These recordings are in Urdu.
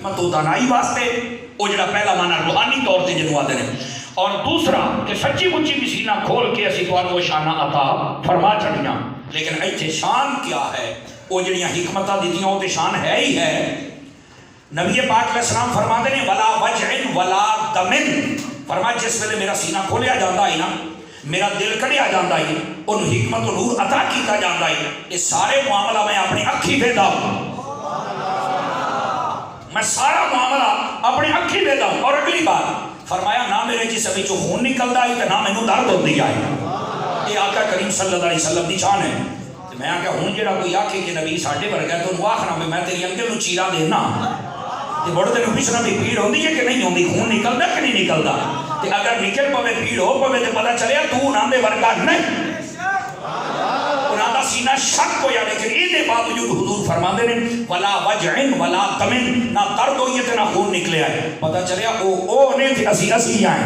حکمت و دانائی واسطے، وہ جڑا پہلا مانا روحانی طور سے جنوں آتے ہیں، اور دوسرا کہ سچی مچی بھی سینہ کھول کے اسی تو وہ شانہ عطا فرما چڑھیاں۔ لیکن ایتھے شان کیا ہے؟ وہ جڑیاں حکمتاں دیتیاں وہ تے شان ہے ہی ہے۔ نبی پاک علیہ السلام فرماتے ہیں ولا وجع ولا دمن، فرمایا جس ویلے میرا سینہ کھولیا جاتا ہے نا، میرا دل کڑیا جاتا ہے، ان حکمت و نور عطا کیتا جاتا ہے، یہ سارے معاملہ میں اپنی اکھی دیتا ہوں، میں سارا معاملہ اپنی اکھی دیتا ہوں۔ اور اگلی بات فرمایا نہ میرے جسم وچوں خون نکلدا ہے تے نہ مینوں درد ہوندی ہے۔ یہ آقا کریم صلی اللہ علیہ وسلم دی شان ہے۔ میں آ کہ ہوں جڑا کوئی آکھے کہ نبی ساڈے ورگا تو انہوں آخنا میں تیری انگل نوں چیرا دینا تے بڑے تینوں پچھنا بھی پیڑ ہوندی ہے کہ نہیں ہوندی، خون نکلدا کہ نہیں نکلدا، تے اگر نکل پوے پیڑ ہو پوے تے پتہ چلیا تو انہاں دے ورگا نہیں، انہاں دا سینہ شک ہویا۔ لیکن یہ باوجود حضور فرماندے نے ولا وجع ولا دمن، نہ درد ہوئی تے نہ خون نکلیا ہے، پتہ چلیا او نے تے اسی ہیں،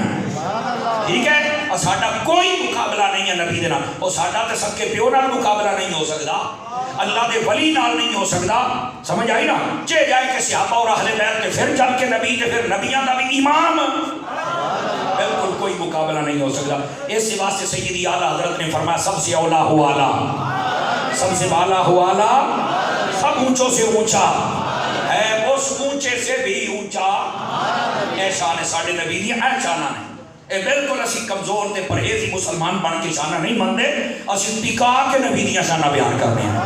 ٹھیک ہے۔ اور ساڈا کوئی مقابلہ نہیں ہے نبی دے نال، اور ساڈا تے سب کے پیو نال مقابلہ نہیں ہو سکدا، اللہ دے ولی نال نہیں ہو سکدا، سمجھ آئی نا؟ چے جائے کہ صحابہ اور اہل بیت تے پھر چل کے نبی تے پھر نبیاں دا بھی امام، بالکل کوئی مقابلہ نہیں ہو سکتا۔ اس واسطے سیدی اعلیٰ حضرت نے فرمایا سب سے اولا ہو اعلیٰ، سب سے بالا ہو اعلیٰ، سب اونچوں سے اونچا ہے، اس اونچے سے بھی اونچا، اے شان ساڈے نبی دی، اے شانہ نے۔ اے بالکل اسی کمزور تے پرہیزی مسلمان بن کے شانہ نہیں مندے، اسی ٹکا کے نبی دی شانہ بیان کرنے ہیں۔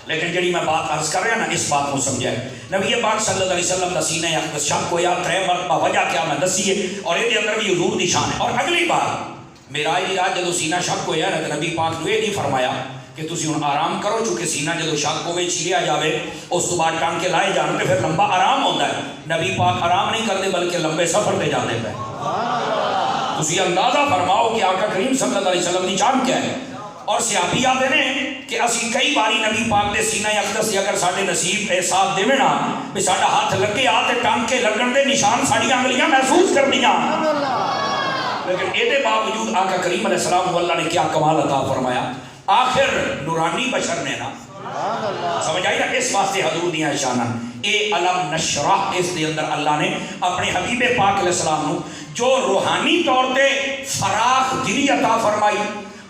لیکن جڑی میں بات عرض کر رہا نا اس بات کو سمجھے، نبی پاک صلی اللہ علیہ وسلم دا سینہ اقدس شک کو یا ترے مرتبہ وجہ کیا میں دسیے، اور یہ اندر بھی حضور دی شان ہے۔ اور اگلی بات معراج دی رات جدو سینہ شک کو یا نبی پاک نے یہ نہیں فرمایا کہ تسی ہن آرام کرو، چونکہ سینہ جدو شک ہوئے چھلیا جاوے اس تو بعد ٹانگ کے لائے جانے پہ پھر لمبا آرام ہوتا ہے۔ نبی پاک آرام نہیں کرتے بلکہ لمبے سفر دے جانے پہ۔ تسی اندازہ فرماؤ کہ آقا کریم صلی اللہ علیہ وسلم دی شان کیا ہے۔ اور صحابی آتے ہیں کہ اسی کئی باری نبی پاک دے سینہ اقدس اگر ساڈے نصیب احساس دے نا بھی ساڈا ہاتھ لگے آتے ٹانکے لگن دے نشان ساڈیاں انگلیاں محسوس کردیاں، لیکن اے دے باوجود آقا کریم علیہ السلام اللہ نے کیا کمال عطا فرمایا، آخر نورانی بشر نے نا، سمجھ آئی نا؟ اس واسطے حضور دیاں شانہ اے علم نشرح، اس دے اندر اللہ نے اپنے حبیب پاک علیہ السلام نو جو روحانی طور تے فراخ دلی عطا فرمائی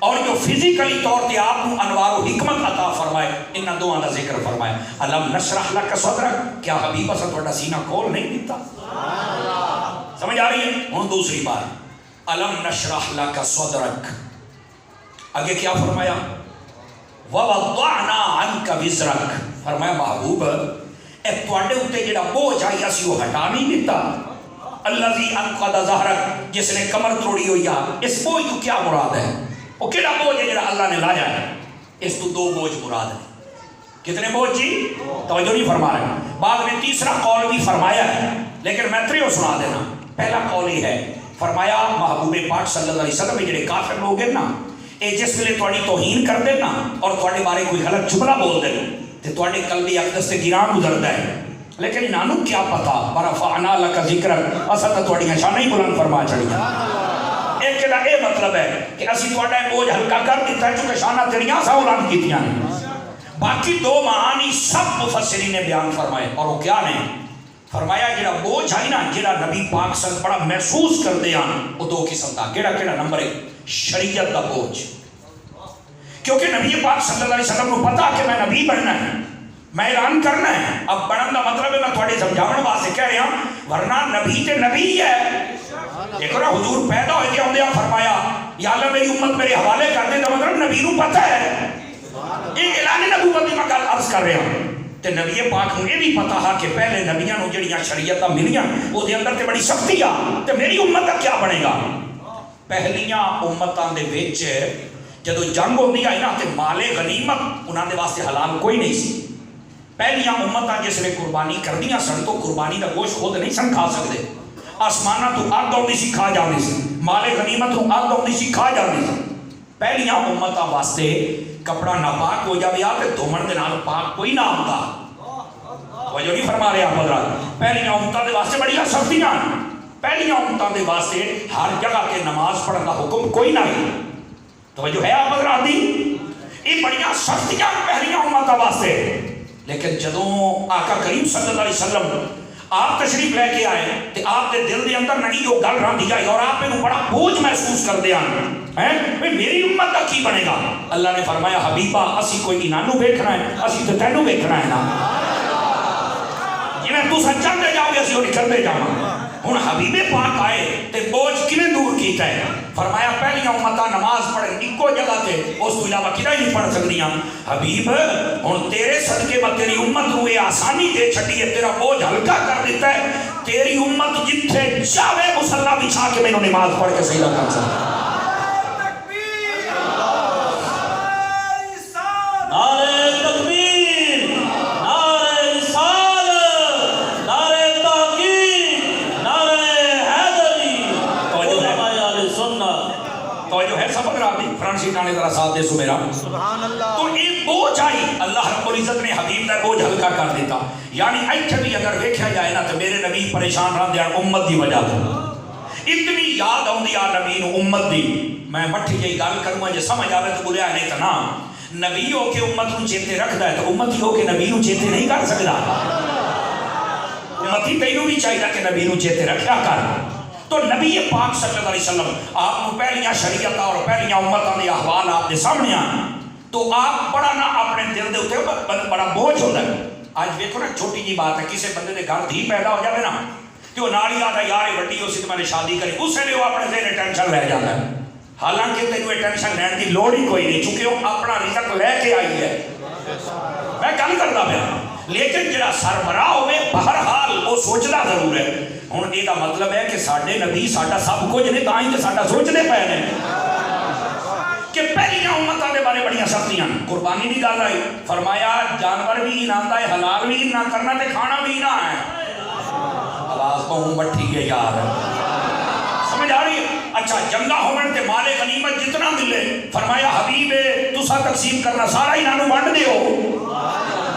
اور جو فزیکلی طور تے آپ کو انوار و حکمت عطا فرمائے، انہاں دوہاں دا ذکر فرمائے۔ علم نشرح لک صدرک، کیا حبیب اسا تھوڑا سینہ کھول نہیں دیتا؟ سمجھ آ رہی ہے؟ ہن دوسری بات، علم نشرح لک صدرک، آگے کیا فرمایا؟ وَوَضَعْنَا عَنْكَ وِزْرَكَ، فرمایا محبوب اے تواڈے اوتے جڑا بوجھ آئی اسی وہ ہٹا نہیں دیتا، الذی انقض ظہرک، جس نے کمر توڑی ہوئی ہے، اس بوجھ تو کیا مراد ہے؟ وہ کیڑا بوجھ ہے جڑا اللہ نے لایا ہے؟ اس تو دو بوجھ مراد ہے۔ کتنے بوجھ جی؟ توجہ نہیں فرما رہے، بعد میں تیسرا قول بھی فرمایا ہے، لیکن میں تریوں سنا دینا۔ پہلا قول یہ ہے، فرمایا محبوب پاک صلی اللہ علیہ وسلم جڑے کافر لوگ ہیں نا، اے جس ویلے تواڈی توہین کر دے نا اور تواڈے بارے کوئی غلط جملہ بول دے تے تواڈے قلبی اقدس سے گراں گزردا ہے، لیکن انہاں کیا پتا ورفعنا لک ذکرک، اسا تے تواڈیاں شاناں ہی بلند فرما چھڑیاں۔ ایک دا اے مطلب ہے کہ اسی تواڈا بوجھ ہلکا کر دیتا ہے چونکہ شاناں تیریاں سا بلند کیتیاں نے۔ باقی دو معانی سب مفسرین نے بیان فرمائے، اور وہ کیا نے؟ فرمایا جڑا بوجھ ہے نا جڑا نبی پاک صلی اللہ علیہ وسلم بڑا محسوس کر دیا، وہ دو قسم دا، کیڑا کیڑا؟ نمبر ایک شریعت دا بوجھ، کیونکہ نبی پاک صلی اللہ علیہ وسلم کو پتا کہ میں نبی بننا ہے، میں اعلان کرنا ہے۔ اب بڑھن دا مطلب ہے میں تھوڑے سمجھاؤں واسطے کہہ رہا ہوں، ورنہ نبی تے نبی ہے۔ دیکھو نا حضور پیدا ہوئے کے آندے فرمایا یا اللہ میری امت میرے حوالے کر دے، تو مطلب نبی نو پتہ ہے، یہ اعلان نبوت دی میں گل عرض کر رہا ہوں۔ تے نبی پاک کو یہ بھی پتا ہے کہ پہلے نبیاں نو جڑیاں شریعتاں ملیاں وہ دے اندر تے بڑی سختی آ، تے میری امت دا کیا بنے گا؟ پہلیاں امتاں دے وچ جدو جنگ ہوندی آئی نا تے مال غنیمت انہاں دے واسطے حلال کوئی نہیں سی۔ پہلیاں امتاں جس نے قربانی کردیاں سن تو قربانی دا گوشت خود نہیں سن کھا سکتے، آسمانہ تو اگ آؤندی سی کھا جاندی سی، مال غنیمت تو اگ آؤندی سی کھا جاندی سی۔ پہلیاں امتاں واسطے کپڑا ناپاک ہو جاوے یا تے دھومن دے نال پاک کوئی نہ ہوندا، توجہ نہیں فرما رہے آپ حضرات۔ پہلیاں امتاں دے واسطے بڑی سختیاں، پہلیاں امتاں دے واسطے ہر جگہ کے نماز پڑھن دا حکم کوئی نہ ہے، توجہ ہے آپ حضرات دی؟ یہ بڑیاں سختیاں پہلیاں امتاں واسطے، لیکن جدوں آقا کریم صلی اللہ علیہ وسلم آپ تشریف لے کے آئے تو آپ کے دل کے اندر نہیں وہ گل رہی آئی اور آپ کو بڑا بوجھ محسوس کرتے ہیں میری امت کا کی بنے گا. اللہ نے فرمایا حبیبہ اسی کوئی انہوں ویکھنا ہے, اسی تو تینوں ویکھنا ہے نا. جی تو چاہتے جاؤ گے اسی وہ نکلتے جاؤں. ہوں حبیب پاک آئے تو بوجھ کیویں دور کیتا ہے؟ فرمایا پہلیاں امتاں نماز پڑھن ایکو جگہ تے اس کو علاوہ کدھر نہیں پڑھ سکدیاں. حبیب ہن تیرے صدقے میں تیری امت نو یہ آسانی دے چھڈی ہے, تیرا بوجھ ہلکا کر دیتا ہے. تیری امت جتھے جاوے مصلا بچھا کے مینوں نماز پڑھ کے سجدہ کر سکے. ساتھ دے سو میرا تو ایک بوجھ آئی, اللہ رب العزت نے حبیب کا بوجھ ہلکا کر دیتا. یعنی ایتھے بھی اگر ویکھیا جائے نا تو میرے نبی پریشان رہندے ہیں امت دی وجہ تو. اتنی یاد آؤندی آ نبی نو امت دی. میں مٹھی جی گل کروں جے سمجھ آوے تو بولیا نہیں تو نا. نبی ہو کے امت نو چیتے رکھدا ہے تو امت ہو کے نبی نو چیتے نہیں کر سکدا. امتی تینوں بھی چاہیے کہ نبی نو چیتے رکھیا کر. تو نبی پاک صلی اللہ علیہ وسلم آپ کو پہلیاں شریعت اور پہلیاں امتوں کے احوال آپ کے سامنے آئے تو آپ بڑا نہ اپنے دل دے اتنے بڑا بوجھ ہوتا ہے. آج دیکھو نا چھوٹی جی بات ہے, کسی بندے کے گھر دھی پیدا ہو جائے نا کہ وہ نال ہی آتا یار یہ وڈی ہو سی تو میں نے شادی کری, اس لیے وہ اپنے ذہن ٹینشن لے جاتا ہے. حالانکہ تینوں یہ ٹینشن لینے کی لوڑ ہی کوئی نہیں, چونکہ وہ اپنا رزق لے کے آئی ہے. میں گل کرتا پیا, لیکن جڑا سربراہ ہوئے بہرحال وہ سوچنا ضرور ہے. ہوں یہ مطلب ہے کہ سارے نبی ساڈا سب کچھ نہیں تھی تو ساڈا سوچنے پے نے کہ پہلیاں امتوں کے بارے بڑی سختیاں. قربانی کی گل آئی, فرمایا جانور بھی نہ ہے, حلال بھی نہ کرنا تے کھانا بھی نہ ہے. آواز بہوں بٹھی ہے یار, سمجھ آ رہی ہے؟ اچھا جنگا ہومن تے مال غنیمت جتنا ملے فرمایا حبیب تسا تقسیم کرنا سارا انہوں ونڈ دیو.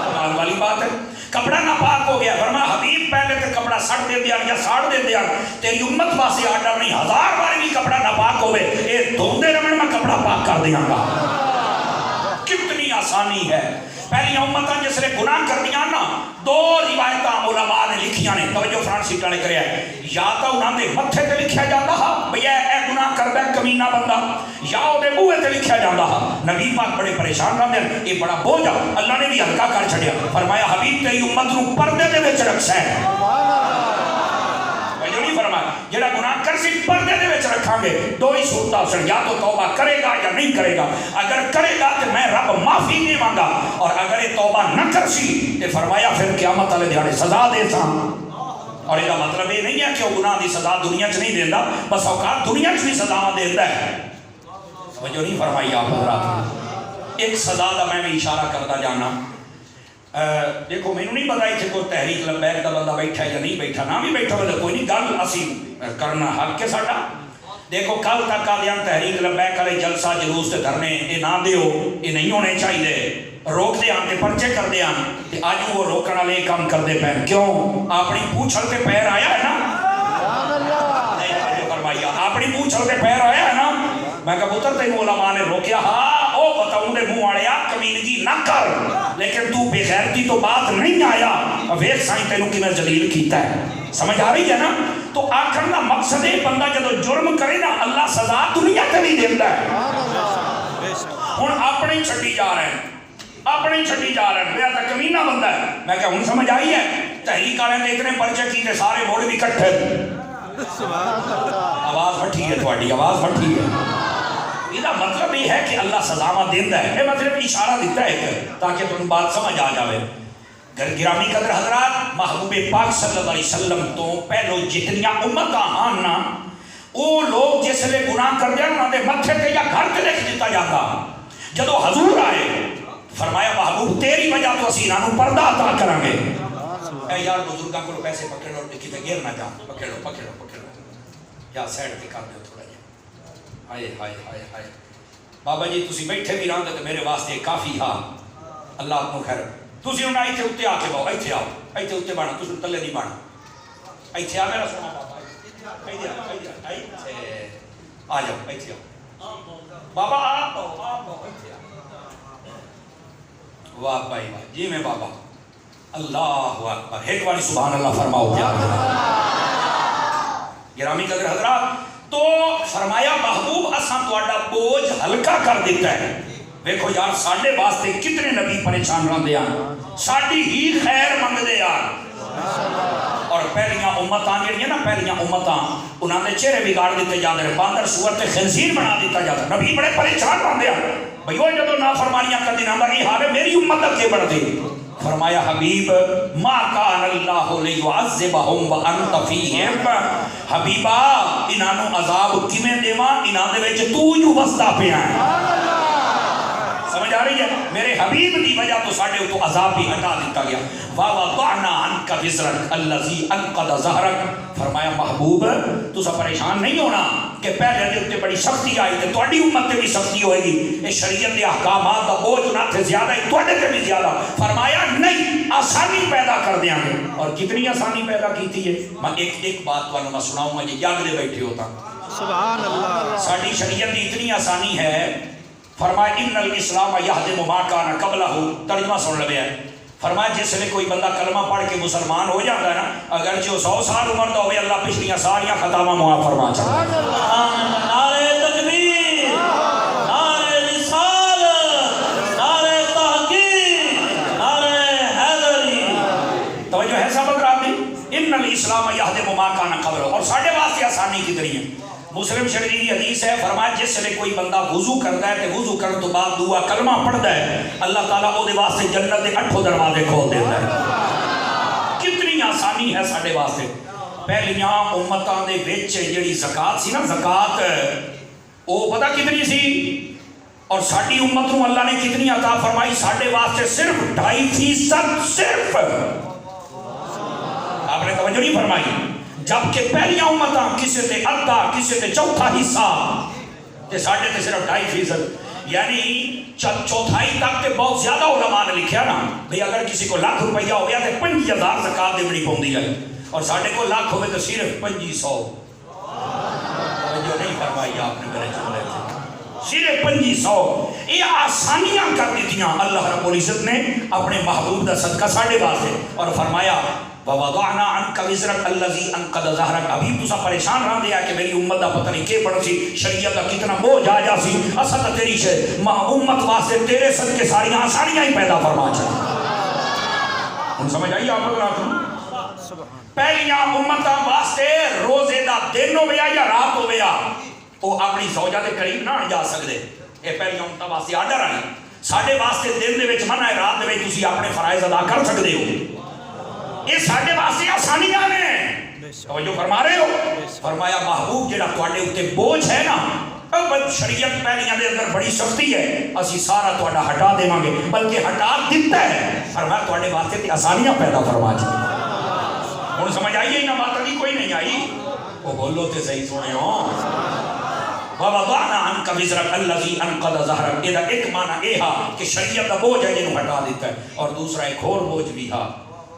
کمال والی بات ہے. کپڑا ناپاک ہو گیا, فرمایا حبیب پہلے تے کپڑا سٹ دے دیا یا ساڑ دے دیا, تیری امت واسطے آرڈر نہیں, 1000 بار بھی کپڑا ناپاک ہوئے اے دھوندے رہن میں کپڑا پاک کر دیاں گا. کتنی آسانی ہے. پہلی امتاں جس نے گناہ کر دیا نا, دو روایتاں علماء نے لکھیاں نے, توجہ فرانس سیٹا نے کریا ہے. یا تو انہوں نے متھے تے لکھیا جاتا ہے بھئی اے گناہ کردا ہے کمینہ بندہ, یا او دے منہ تے لکھیا جاتا ہے. نبی پاک بڑے پریشان رہندے ہیں, یہ بڑا بوجھ ہے, اللہ نے بھی ہلکا کر چھڈیا. فرمایا حبیب تیری امت نو پردے دے وچ رکھسا ہے. جو نہیں فرمایا جڑا گناہ کر سی پردے دے وچ رکھاں گے, دو ہی صورتاں سن, یا تو توبہ کرے گا یا نہیں کرے گا. اگر کرے گا تو میں رب معافی دے مانگا, اور اگر یہ توبہ نہ کر سی تو فرمایا پھر قیامت والے دیہاڑے سزا دے سا. اور یہ مطلب یہ نہیں ہے کہ وہ گناہ دی سزا دنیا چ نہیں دیندا, بس اوقات دنیا چ بھی سزا دیندا ہے. توجہ نہیں فرمائی آپ حضرات. ایک سزا دا میں بھی اشارہ کرتا جانا. دیکھو مینوں نہیں پتا اتنے کوئی تحریک لبیک دا بندہ بیٹھا یا نہیں بیٹھا, نہ بھی بیٹھا ہو کوئی نہیں, گل اسی کرنا حق ہے ساڈا. دیکھو کل تک آدھیاں تحریک لبیک والے جلسہ جلوس تے دھرنے یہ نہ دیو, یہ نہیں ہونے چاہیے. روک دے آن تے پرچے کر دے آن تے آج وہ روکن والے کام کر دے پے. کیوں؟ اپنی پوچھل تے پیر آیا ہے نا, فرمایا اپنی پوچھل تے پیر آیا ہے نا. میں کہا پتر تینوں علماء نے روکیا, ہاں او بتاؤں دے منہ والے کمینگی نہ کر, لیکن تو بے غیرتی تو بات نہیں آیا. ویکھ سائیں تینوں کیویں ذلیل کیتا ہے. سمجھ آ رہی ہے نا؟ تو آخر کا مقصد ہے بندہ جب جرم کرے نا اللہ سزا دنیا تے نہیں دیندا ہے. ہن اپنے ہی چھڈی جا رہے ہیں, اپنے ہی چھڈی جا رہے ہیں. میرا تو کمینہ بندہ ہے. میں کہ ہن سمجھ آئی ہے؟ تحریک والے نے اتنے پرچے کیتے سارے موڑ بھی کٹھے. آواز پھٹی ہے تھوڑی, آواز پھٹی ہے. یہ مطلب یہ ہے کہ اللہ سزاواں دیندا ہے. یہ مطلب اشارہ دیتا ہے تاکہ تم بات سمجھ آ جاوے. گرامی قدر حضرات, محبوب پاک صلی اللہ علیہ وسلم تو پہلو جتنیاں امتاں آن نا, وہ لوگ جس لئے گناہ کر دیا انہوں نے متھے تے یا گھر تے لکھ دیتا جاتا. جدو حضور آئے فرمایا محبوب تیری وجہ تو اسی انہوں پردہ عطا کریں گے. اے یار بزرگاں کو پیسے پکڑ لو, کتے گر نہ جا, پکڑو پکڑو پکڑو, یا سائڈ تے کر دو تھوڑا جا. ہائے ہائے ہائے ہائے بابا جی تسی بیٹھے بھی رہندے تو میرے واسطے کافی ہاں. اللہ آپ کو خیر. تسی انہاں ایتھے اُتے آ کے باؤ, ایتھے آؤ, ایتھے اُتے بنا, تسی تلے نہیں بنا. ایتھے آ میرا سونا بابا, ایتھے آ جاؤ, ایتھے آؤ بابا, آپ آؤ ایتھے آؤ. واہ بھائی واہ, جی میں بابا اللہ اکبر، ایک باری سبحان اللہ فرماؤ پیار گرامی قدر حضرات۔ تو فرمایا محبوب اساں تہاڈا بوجھ ہلکا کر دیتا ہے۔ دیکھو یار ساڈے واسطے کتنے نبی پریشان رہندے ہیں، ساڈی ہی خیر منگدے یار۔ اور پہلیاں امتاں جڑیاں نا، پہلیاں امتاں انہاں دے چہرے بگاڑ دیتے جاندے نے، باندر سور تے خنزیر بنا دیتا جاتا۔ نبی بڑے پریشان رہندے ہیں بھئی وہ جدوں نافرمانیاں کردے نہ یہ حال ہے میری امت اگے بڑھ دے۔ فرمایا حبیب ما کان اللہ لیعذبہم وانت فیہم، حبیبا انہاں نوں عذاب کیویں دیواں، انہاں دے وچ تو جو وسدا پیا ہے۔ سمجھ آ رہی ہے؟ میرے حبیب دی وجہ تو ساڈے تو عذاب بھی ہٹا دیتا گیا۔ وَوَضَعْنَا عَنْكَ وِزْرَكَ الَّذِي أَنقَضَ ظَهْرَكَ، فرمایا محبوب تو سا پریشان نہیں ہونا کہ پہلے دے تے بڑی سختی آئی تے تہاڈی امت تے بھی سختی ہوئے گی، اے شریعت دے احکامات دا بوجھ نہ تھے زیادہ ہے تہاڈے تے بھی زیادہ۔ فرمایا نہیں، آسانی پیدا کر دیاں گے۔ اور کتنی آسانی پیدا کیتی ہے؟ میں ایک بات تانوں میں سناؤں گا، یہ جاگدے بیٹھے ہوتا سبحان اللہ۔ ساڈی شریعت دی اتنی آسانی ہے، فرمایا ان الاسلام یہدم ما کان قبلہ، ترجمہ سن لے ہے۔ فرمایا جس لئے کوئی بندہ کلمہ پڑھ کے مسلمان ہو جاتا ہے نا، اگرچہ وہ 100 سال عمر دا ہوئے، اللہ پچھلیاں ساریاں خطاواں معاف فرما چاہتا ہے۔ نعرہ تکبیر، نعرہ رسالت، نعرہ تحقیق، نعرہ حیدری۔ توجہ ہے سب حضرات دی؟ ان الاسلام یہدم ما کان قبلہ۔ اور ساڈے واسطے آسانی کتنی ہے؟ مسلم شریف کی حدیث ہے، فرمایا جس سے کوئی بندہ وضو کرتا ہے کہ وضو کرنے تو بعد دعا کلمہ پڑھتا ہے، اللہ تعالیٰ وہ دے واسطے جنت دے 8 دروازے کھول دیتا ہے۔ کتنی آسانی ہے ساڈے واسطے۔ پہلیاں امتاں دے وچ جڑی زکات سی نا، زکات وہ پتہ کتنی سی؟ اور ساڈی امت نوں اللہ نے کتنی عطا فرمائی؟ ساڈے واسطے صرف 2.5% صرف۔ آپ نے توجہ نہیں فرمائی؟ جبکہ پہلیاں امتاں کسی تے ادھا کسی تے چوتھا حصہ تے ساڈے تے صرف 2.5%، یعنی چوتھائی تک تے بہت زیادہ علماء نے لکھیا نا بھئی اگر کسی کو لاکھ روپیہ ہو گیا تے 5000 زکات دیونی پوندی ہے، اور ساڈے کو لاکھ ہوئے تو صرف 2500۔ جو نہیں فرمائی آپ نے میرے جملے سے، صرف 2500۔ یہ آسانیاں کر دیتیاں اللہ رب العزت نے اپنے محبوب دا صدقہ ساڈے واسطے، اور فرمایا وَوَضَعْنَا عَنْكَ وِزْرَكَ الَّذِي أَنْقَضَ ظَهْرَكَ۔ ابھی تسا پریشان رہن دیا کہ میری امت دا پتہ نہیں کہ بڑھ سی، شریعت دا کتنا بوجھ آ جا سی، اصل تیری سے امت واسطے تیرے صدقے ساری آسانیاں ہی پیدا فرما چاہیے۔ ہن سمجھ آئی آپ لوگ؟ پہلیاں امتاں واسطے روزے دا دن ہو گیا یا رات ہو گیا، وہ اپنی زوجہ دے قریب نہ جا سکتے، یہ پہلیاں امتاں واسطے آرڈر آئی۔ ساڈے واسطے دن دے وچ منع ہے، رات دے وچ تسی اپنے فرائض ادا کر سکتے ہو۔ یہ ساڈے واسطے آسانیاں نے، توجہ فرما رہے ہو؟ فرمایا محبوب جڑا تواڈے اوتے بوجھ ہے نا، شریعت پہلیاں دے اندر بڑی سختی ہے، اسی سارا تواڈا ہٹا دیواں گے، بلکہ ہٹا دیتا ہے۔ فرمایا تواڈے واسطے تے آسانیاں پیدا فرما چاہیے۔ ہن سمجھ آئی ہے نا بات؟ ابھی کوئی نہیں آئی؟ وہ بولو تے صحیح سنے ہو۔ وَوَضَعْنَا عَنْكَ وِزْرَكَ الَّذِي أَنْقَضَ ظَهْرَكَ، یہ ایک معنی یہ ہا کہ شریعت کا بوجھ ہے جنوں ہٹا دیتا ہے، اور دوسرا ایک اور بوجھ بھی ہا،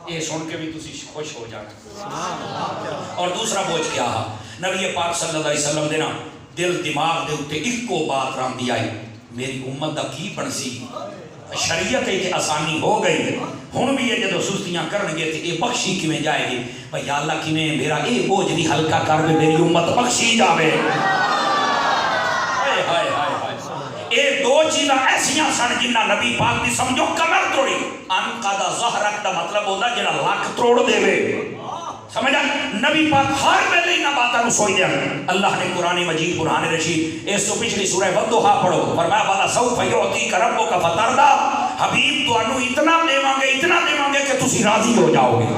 یہ سن کے بھی تسی خوش ہو جانا۔ اور دوسرا بوجھ کیا ہا؟ نبی پاک صلی اللہ علیہ وسلم دے نا دل دماغ دے اوتے اکو بات راندی آئی، میری امت دا کی بنسی؟ شریعت ہے کہ آسانی ہو گئی، ہن بھی یہ جدو سستیاں کرن گے تے یہ بخشی کیویں جائے گی؟ بھئی یا اللہ کیویں میرا یہ بوجھ بھی ہلکا کر دے، میری امت بخشی جاوے۔ یہ دو چیزاں ایسیاں سن جنہ نبی پاک دی سمجھو کمر توڑی۔ انقض ظہرک دا مطلب ہوتا جڑا لک توڑ دے وے، سمجھا؟ نبی پاک ہر ویلے انہاں باتاں نوں سوچ دے۔ اللہ نے قرآن مجید قرآن رشید اس تو پچھلی سورہ والضحیٰ پڑھو، فرمایا وَلَسَوْفَ يُعْطِيكَ رَبُّكَ فَتَرْضَىٰ، حبیب تانوں اتنا دیواں گے کہ تسی راضی ہو جاؤ گے۔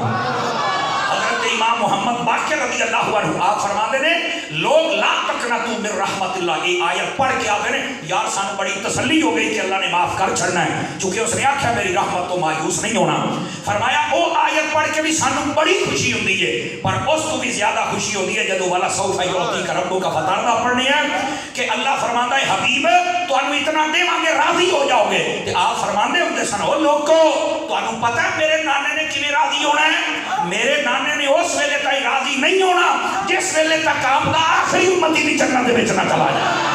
امام محمد باقر رضی اللہ عنہ آپ فرما دے نے لوگ لا تقنطوا من رحمت اللہ، یہ آیت پڑھ کے آتے ہیں یار سانو بڑی تسلی ہو گئی کہ اللہ نے معاف کر چھڑنا ہے، چونکہ اس نے آکھا میری رحمت تو مایوس نہیں ہونا۔ فرمایا او آیت پڑھ کے بھی سانو بڑی خوشی ہوتی ہے، پر اس کو بھی زیادہ خوشی ہوتی ہے جدو والا سوف یعطیک ربک فترضیٰ پڑھنے ہیں کہ اللہ فرماتا ہے حبیب تانو اتنا دیواں گے راضی ہو جاؤ گے۔ تے آپ فرماندے ہوندے سن او لوگو تانو پتہ ہے میرے نانے نے کیویں راضی ہونا ہے؟ میرے نانے نے اس ویلے تک راضی نہیں ہونا جس ویلے تک آپ دا آخری امتی بھی جنت دے وچ نہ چلا جائے۔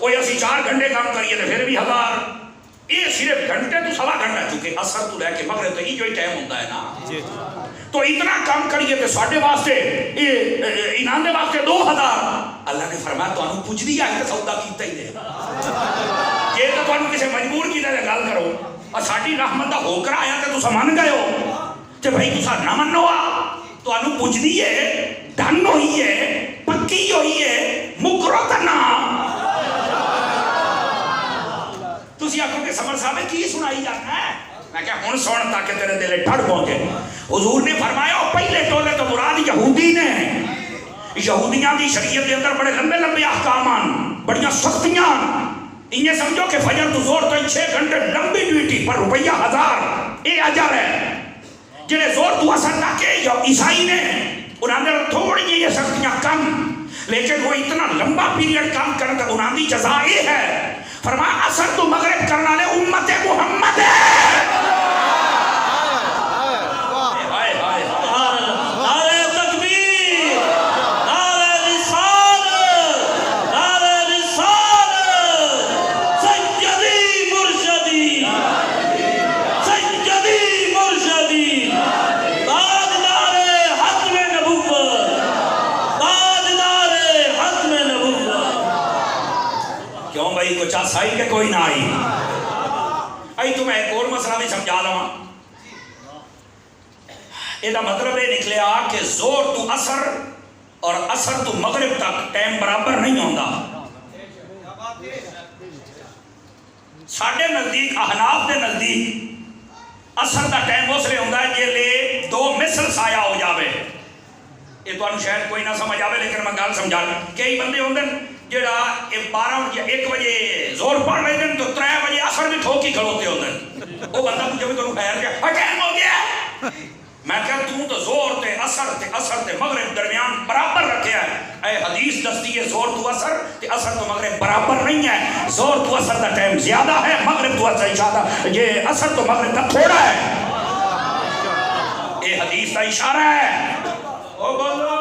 وہ اسی 4 گھنٹے کام کریے تو پھر بھی 1000. یہ صرف گھنٹے تو سوا گھنٹہ چکے اثر تو لے کے مغرب تو یہ جو ٹائم ہوتا ہے نا. تو اتنا کام کریے تو ساڈے واسطے انہاں دے واسطے 2000. اللہ نے فرمایا تانوں پوچھ دیا کہ سودا کیتا ہی نہیں. یہ تو تانوں کسے مجبور کیتا ہے گل کرو اور ساڈی رحمت دا ہو کر آیا کہ تساں من گئے ہو تے بھائی تساں نہ منو تانوں پوچھ دی ہے ڈن ہوئی ہے پکی ہوئی ہے مکرو تے نہ. تسی آکھو کہ سمر صاحب کی سنائی جانا ہے. میں کہا ہن سن تاکہ تیرے دل ٹھڑ پہنچے. حضور نے فرمایا پہلے ٹولے تو مراد یہودی نے. یہودیاں دی شریعت کے اندر بڑے لمبے لمبے احکام بڑیاں سختیاں. انہیں سمجھو کہ فجر تو زور تو 6 گھنٹے لمبی ڈیوٹی پر روپیہ 1000 یہ اجر ہے. جنہیں زور تو اثر نہ کے عیسائی نے انہوں نے تھوڑی یہ سختیاں کم لیکن وہ اتنا لمبا پیریڈ کام کرنے کا انہوں نے جزا یہ ہے. فرمایا اثر تو مغرب کرنا لے امت محمد ہے. چاس آئی کہ کوئی نہ آئی. آئی تو میں ایک اور مسئلہ بھی سمجھا لوں. یہ مطلب یہ نکلیا کہ زور تو اثر اور اثر تو مغرب تک ٹائم برابر نہیں ہوتا. ساڈے نزدیک احناف دے نزدیک اثر دا ٹائم اس لیے ہوتا ہے کہ لے 2 مثل سایہ ہو جاوے. یہ تو شاید کوئی نہ سمجھ آوے لیکن میں گل سمجھا. کئی بندے ہوندے جڑا 12 یا 1 بجے زور پڑھ رہے ہیں تو 3 بجے اثر بھی ٹھوکی کھڑوتے ہوتے ہیں. وہ بندہ مجھے بھی تو خیر کیا ٹائم ہو گیا. میں کہتا تو زور تے اثر تے مغرب درمیان برابر رکھے ہے. اے حدیث دستی ہے زور تو اثر تے اثر تو مغرب برابر نہیں ہے. زور تو اثر دا ٹائم زیادہ ہے مغرب تو اثر زیادہ. یہ اثر تو مغرب کا تھوڑا ہے. یہ حدیث کا اشارہ ہے. او بولو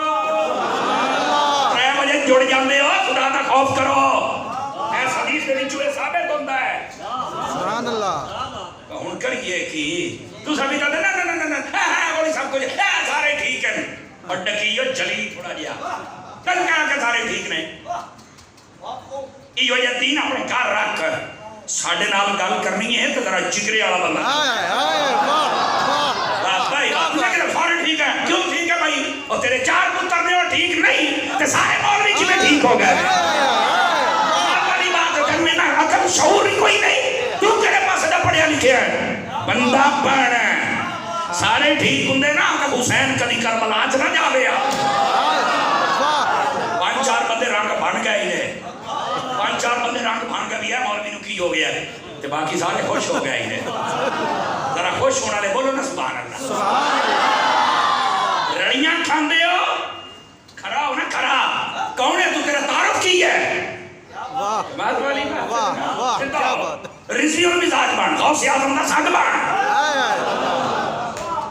3 بجے جڑ جاندے ہو خدا دا خوف کرو. اس حدیث دے وچوں یہ ثابت ہوندا ہے. سبحان اللہ. ہن کریے کی تو سبھی کہتے نا نا نا ہاں وہ سب کچھ سارے ٹھیک ہیں اور ڈکیو جلی تھوڑا جیا کل کہا کہ سارے ٹھیک نے. یہ یقین اپنے گھر رکھ ساڈے نال گل کرنی ہے تو ذرا جگرے والا بندہ سارے ٹھیک ہے. کیوں ٹھیک ہے بھائی؟ اور تیرے 4 پتر نے اور ٹھیک نہیں تو سارے مولوی کی میں ٹھیک ہو گئے. والی بات ہے میں نہ عقل شعور ہی کوئی نہیں. تو تیرے پاس نہ پڑھیا لکھیا ہے بندہ پڑھ سارے ٹھیک ہوں نا کہ حسین کدی کربلا چ نہ جاوے. 5-4 بندے رنگ بن گئے ہی 5-4 بندے رنگ بن گئے بھی ہے. مولوی نو کی ہو گیا تو باقی سارے خوش ہو گئے ہی. ذرا خوش ہونے والے بولو نا سبحان اللہ. رڑیاں کھاندے ہو کھڑا ہو نا کھڑا. کون ہے تو تیرا تعارف کی ہے؟ بات والی بات رضوی المزاج بن غوث اعظم کا سنگ بن.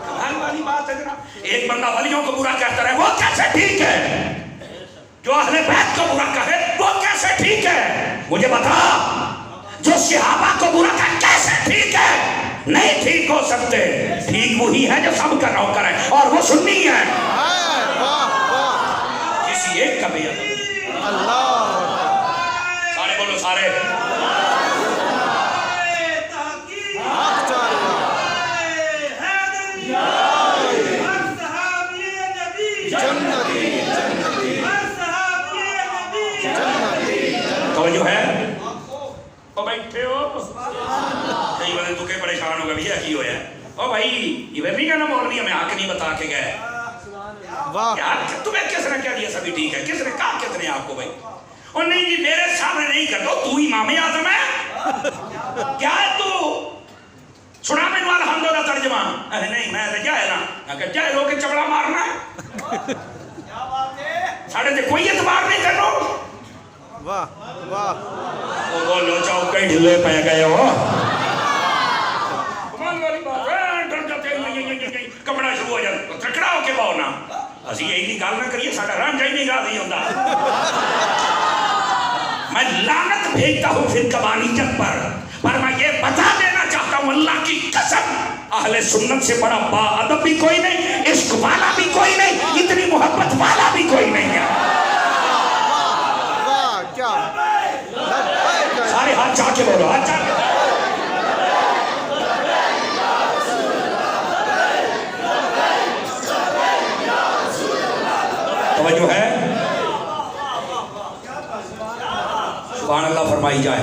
کمال والی بات ہے جناب. ایک بندہ ولیوں کو برا کہتا رہے وہ کیسے ٹھیک ہے؟ جو اہل بیت کو برا کہے وہ کیسے ٹھیک ہے؟ مجھے بتا. جو صحابہ کو برا کہے کیسے ٹھیک ہے؟ نہیں ٹھیک ہو سکتے. ٹھیک وہی ہے جو سب کا نوکر ہے اور وہ سنی ہے. کسی ایک کا بھی اللہ. سارے بولو سارے. توجہ ہے او بیٹھے ہو کئی بندے تو کہ پریشان ہو گئے بھیا کی ہویا او بھائی یہ بھی کہنا مولوی ہمیں حق نہیں بتا کے گئے. یار تمہیں کس نے کیا دیا سبھی ٹھیک ہے؟ کس نے کہا کتنے آپ کو بھائی؟ اور نہیں جی میرے سامنے نہیں کر دو تو امام اعظم ہے کیا ہے تو سنا میں والا حمد اللہ ترجمہ. ارے نہیں میں تو کیا ہے نا میں کہ کیا ہے لوگ چبڑا مارنا ہے ساڑھے سے کوئی اعتبار نہیں کرو. واہ واہ وہ بولو چاہو کہیں ڈھلے پہ گئے ہو. کمان والی بات ہے ڈر جاتے ہیں کمڑا شروع ہو جاتا تکڑا ہو کے باؤ نا. اسی یہی نہیں گال نہ کریے ساڑھا ران جائی نہیں گا دی ہوتا. میں لعنت بھیجتا ہوں پھر قبانیت پر میں یہ بتا دینا چاہتا ہوں اللہ کی قسم اہل سنت سے بڑا با ادب بھی کوئی نہیں، عشق والا بھی کوئی نہیں، اتنی محبت والا بھی کوئی نہیں ہے۔ سارے ہاتھ چاہ کے بولو، ہاتھ چاہ کے توجہ ہے، سبحان اللہ فرمائی جائے۔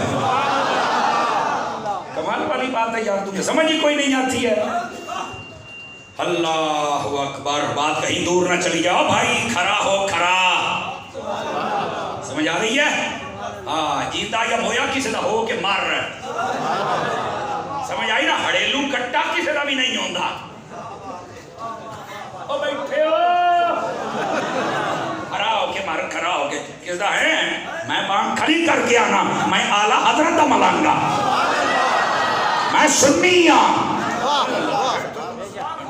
کمال والی بات ہے یار، تجھے سمجھ ہی کوئی نہیں آتی ہے۔ اللہ اکبر، بات کہیں دور نہ چلی جاؤ بھائی، کھڑا ہو کھڑا، سمجھ آ رہی ہے؟ ہاں، جیتا یا مویا کسی دا ہو کے مار رہا، سمجھ آئی نا؟ ہڑیلو کٹا کسی دا بھی نہیں ہوندہ۔ او بیٹھے ہو کھڑا ہو کے مار، کھڑا ہو کے کس دا ہے؟ میں بانگ کھڑی کر کے آنا، میں اعلیٰ حضرت دا ملانگا، میں سنی ہاں۔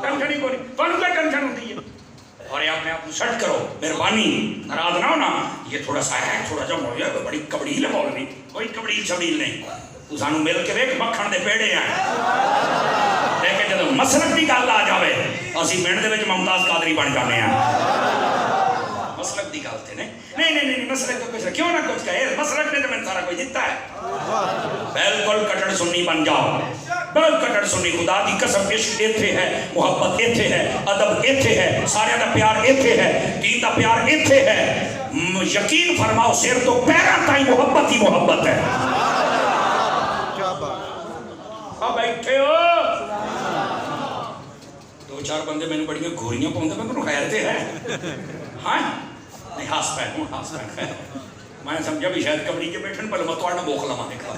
ٹنشن ہی کوئی نہیں، تو انہوں کا ٹنشن ہوتی ہے، اور یہ اپنے آپ کو سٹ کرو، مہربانی ناراض نہ ہونا، یہ تھوڑا سا ہے، تھوڑا جا مویا بڑی کبڑیل ہے مولوی، کوئی کبڑیل شبیل نہیں، تو سانو مل کے ایک مکھن دے پیڑے ہیں، لیکن جب مسلک دی گل آ جاوے اسی منٹ دے وچ ممتاز قادری بن جانے ہیں۔ مسلک دی گل تے نہیں مسلک تو کچھ کیوں نہ کچھ کہے، مسلک نے تو میں سارا کوئی جیتا ہے، بالکل کٹڑ سنی بن جاؤ، بالکل کٹڑ سنی، خدا دی قسم، عشق ایتھے ہے، محبت ایتھے ہے، ادب ایتھے ہے، سارے دا پیار ایتھے ہے، دین دا پیار ایتھے ہے، یقین فرماؤ سر تو پیران تائی محبت ہی محبت ہے۔ اب بیٹھے ہو دو چار بندے میں نے بڑی گھوریاں پہنچے، میں تو خیر تے ہے، ہاں نہیں ہاس پہن ہوں، ہاس پہن خیر، میں نے سمجھا بھی شاید کبڑی کے بیٹھن پہلے میں توڑنا بوکھلا ماں دیکھا،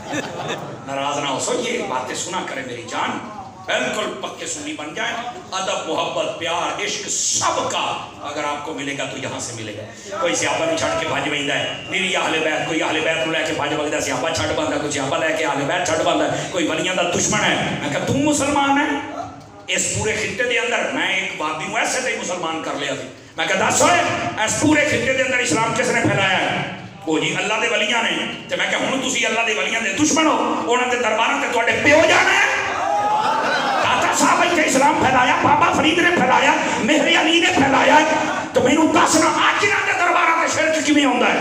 ناراض نہ ہو سو، یہ باتیں سنا کرے میری جان، بالکل پکے سنی بن جائیں، ادب محبت پیار عشق سب کا اگر آپ کو ملے گا تو یہاں سے ملے گا۔ کوئی صحابہ نہیں چھڑ کے بھاج بہندا ہے، میری اہل بیت، کوئی اہل بیت لے کے بھاج بہندا، صحابہ چھڑ بہندا، کوئی صحابہ لے کے اہل بیت چھڑ بہندا، کوئی ولیاں دا دشمن ہے۔ میں کہا تم مسلمان ہے؟ اس پورے خطے دے اندر میں ایک وادی نو ایسے تے مسلمان کر لیا تھی، میں کہا دس ہوئے اس پورے خطے دے اندر اسلام کس نے پھیلایا ہے؟ وہ جی اللہ دے ولیاں نے، تے میں کہا ہن تسی اللہ دے ولیاں دے دشمن ہو، انہاں دے درباراں تے تواڈے پیو جانا ہے، داتا صاحب نے اسلام پھیلایا، بابا فرید نے پھیلایا، مہر علی نے پھیلایا، تو میں نوں دسنا اج انہاں دے درباراں تے شرک کیویں ہوندا ہے؟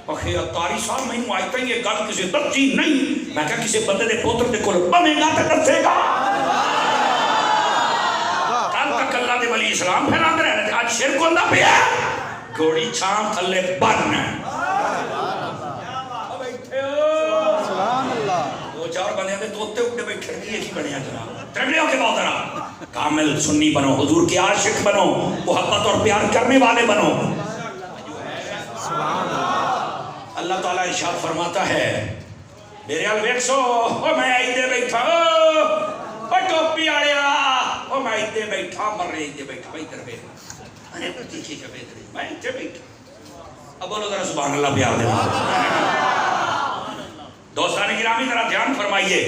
اخیر اتاری صاحب میں نوں اج تک یہ گل کسی دسی نہیں، میں کہا کسی بندے دے پوتر دے کول بنے گا تے دسے گا، اللہ دے ولی اسلام پھیلاندے رہنے آج شرک ہوندا پیا، گھوڑی چھام تھلے بن۔ دو چار بندے دے توتے اٹھے بیٹھے یہ ہی بنیا جناب، ترگڑے ہو کے بہت طرح کامل سنی بنو، حضور کے عاشق بنو، محبت اور پیار کرنے والے بنو۔ اللہ تعالیٰ ارشاد فرماتا ہے میرے الویک سو میں ایدے بیٹھا، ٹوپی آڑیا میں ایدے بیٹھا، مر رہے ایدے بیٹھا، میں ادھر بیٹھا، ارے دیکھیں کیا بیٹھ رہی، میں ایدے بیٹھا۔ اب بولو ذرا سبحان اللہ پیار دے۔ دوستان گرامی ذرا دھیان فرمائیے،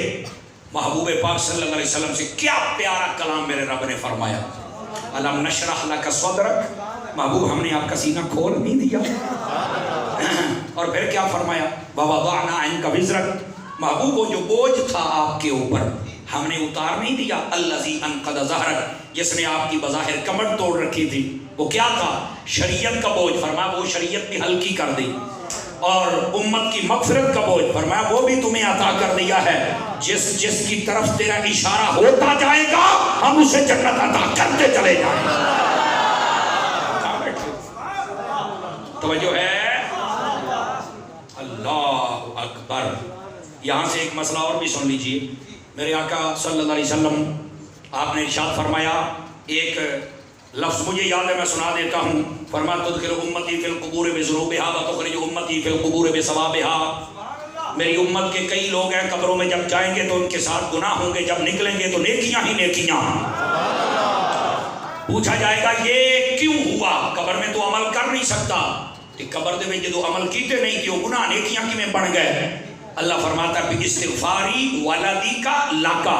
محبوب پاک صلی اللہ علیہ وسلم سے کیا پیارا کلام میرے رب نے فرمایا، الم نشرح لک صدرک، محبوب ہم نے آپ کا سینہ کھول نہیں دیا، اور پھر کیا فرمایا، ووضعنا عنک وزرک، محبوب وہ جو بوجھ تھا آپ کے اوپر ہم نے اتار نہیں دیا، الذی انقض ظہرک، جس نے آپ کی بظاہر کمر توڑ رکھی تھی، وہ کیا تھا؟ شریعت کا بوجھ، فرمایا وہ شریعت بھی ہلکی کر دی، اور امت کی مغفرت کا بوجھ، فرمایا وہ بھی تمہیں عطا کر دیا ہے، جس کی طرف تیرا اشارہ ہوتا جائے گا ہم اسے جنت عطا کرتے چلے جائیں گے۔ توجہ ہے، اللہ اکبر۔ یہاں سے ایک مسئلہ اور بھی سن لیجئے، میرے آقا صلی اللہ علیہ وسلم آپ نے ارشاد فرمایا، ایک لفظ مجھے یاد ہے میں سنا دیتا ہوں، فرمایا تدخل امتی فی القبور بذنوبہا وتخرج امتی فی القبور بثوابہا، میری امت کے کئی لوگ ہیں قبروں میں جب جائیں گے تو ان کے ساتھ گناہ ہوں گے، جب نکلیں گے تو نیکیاں ہی نیکیاں۔ پوچھا جائے گا یہ کیوں ہوا؟ قبر میں تو عمل کر نہیں سکتا، کہ قبر دے میں جو عمل کیتے نہیں کہ وہ گناہ نیکیاں کی میں بن گئے۔ اللہ فرماتا ہے استغفاری ولدی کا لاکا،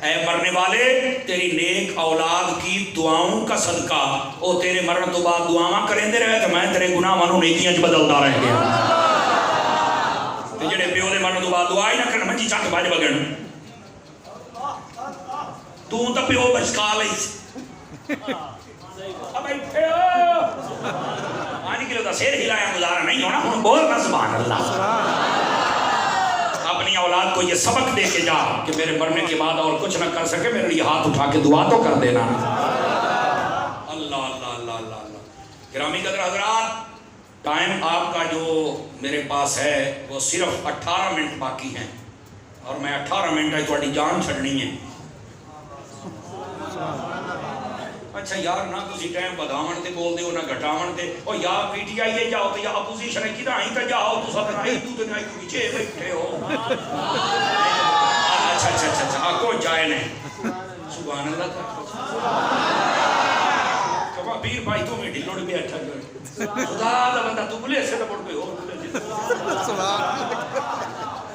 اے مرنے والے تیری نیک اولاد کی دعاؤں کا صدقہ، او تیرے مرن تو بعد دعاواں کریں دے رہے تو میں تیرے گناہ مانو نیکیاں بدلتا رہ گیا۔ جڑے پیو دے مرن تو بعد دعا ہی نہ کرن منجی چٹ بج بگن تو پیو بچکا لئی اب بیٹھے پانی کلو دا سیر ہلایا گزارا نہیں ہونا ہن بول نہ سبحان اللہ اپنی اولاد کو یہ سبق دے کے جا کہ میرے مرنے کے بعد اور کچھ نہ کر سکے میرے لیے ہاتھ اٹھا کے دعا تو کر دینا اللہ اللہ اللہ اللہ اللہ گرامی قدر حضرات ٹائم آپ کا جو میرے پاس ہے وہ صرف 18 منٹ باقی ہیں اور میں 18 منٹ ہے تھوڑی جان چھڑنی ہے اچھا یار نہ تسی ٹائم بداون تے بول دیو نہ گھٹاون تے او یا پی ٹی آئی اے جاؤ تے یا اپوزیشن ہے کدا ہی تے جاؤ تو سب نہیں تو تے نہیں پیچھے بیٹھے ہو اچھا اچھا اچھا کو جائے نہیں سبحان اللہ کما پیر بھائی تو میں ڈھلوڑ بھی اٹھا جو خدا دا بندہ تو بولے سے تو بڑھ پہ اور بولے سبحان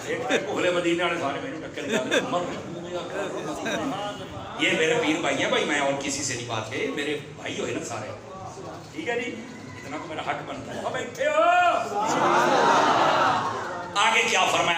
ایک پہلے مدینے والے سارے میں ٹکر گئے مر یہ میرے پیر بھائی ہیں بھائی میں اور کسی سے نہیں بات ہے میرے بھائی ہوئے نا سارے ٹھیک ہے جی اتنا تو میرا حق بنتا ہے اب بیٹھے ہو آگے کیا فرمایا